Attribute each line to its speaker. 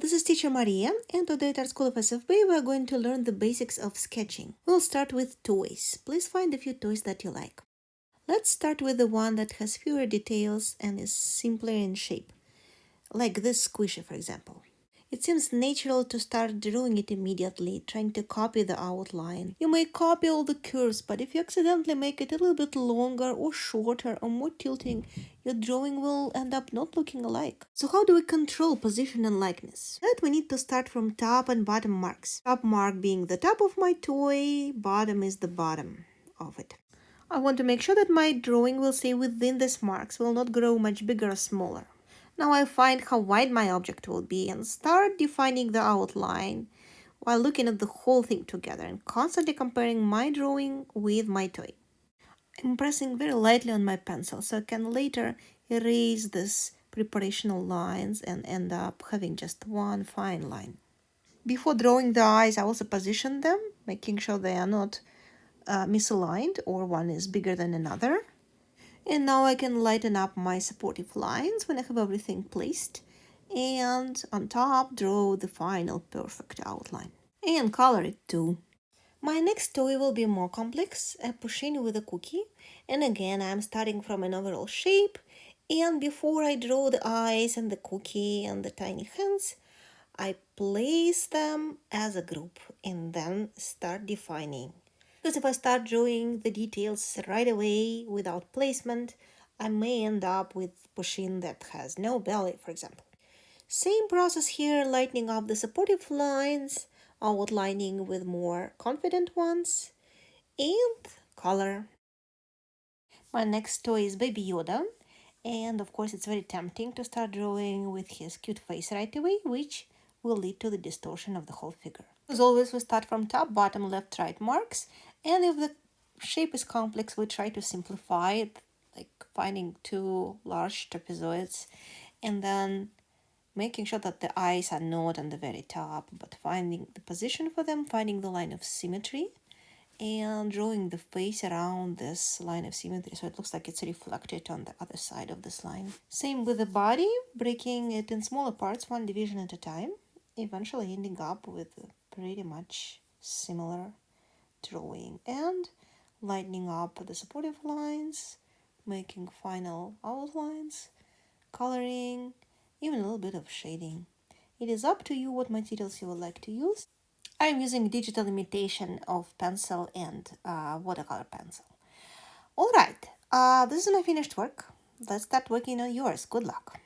Speaker 1: this is teacher Maria, and today at our School of SFB we are going to learn the basics of sketching. We'll start with toys. Please find a few toys that you like. Let's start with the one that has fewer details and is simpler in shape, like this squishy, for example. It seems natural to start drawing it immediately, trying to copy the outline. You may copy all the curves, but if you accidentally make it a little bit longer or shorter or more tilting, your drawing will end up not looking alike. So how do we control position and likeness? That we need to start from top and bottom marks. Top mark being the top of my toy, bottom is the bottom of it. I want to make sure that my drawing will stay within these marks, will not grow much bigger or smaller. Now I find how wide my object will be and start defining the outline while looking at the whole thing together and constantly comparing my drawing with my toy. I'm pressing very lightly on my pencil so I can later erase these preparational lines and end up having just one fine line. Before drawing the eyes, I also position them, making sure they are not misaligned or one is bigger than another. And now I can lighten up my supportive lines when I have everything placed, and on top draw the final perfect outline. And color it too. My next toy will be more complex, a pushing with a cookie, and again I'm starting from an overall shape, and before I draw the eyes and the cookie and the tiny hands, I place them as a group and then start defining. Because if I start drawing the details right away without placement, I may end up with pushing that has no belly, for example. Same process here, lightening up the supportive lines, outlining with more confident ones, and color. My next toy is Baby Yoda, and of course it's very tempting to start drawing with his cute face right away, which will lead to the distortion of the whole figure. As always, we start from top, bottom, left, right marks, and if the shape is complex, we try to simplify it, like finding two large trapezoids, and then making sure that the eyes are not on the very top, but finding the position for them, finding the line of symmetry, and drawing the face around this line of symmetry so it looks like it's reflected on the other side of this line. Same with the body, breaking it in smaller parts, one division at a time, eventually ending up with a pretty much similar drawing and lightening up the supportive lines, making final outlines, coloring, even a little bit of shading. It is up to you what materials you would like to use. I'm using digital imitation of pencil and watercolor pencil. Alright, this is my finished work. Let's start working on yours. Good luck.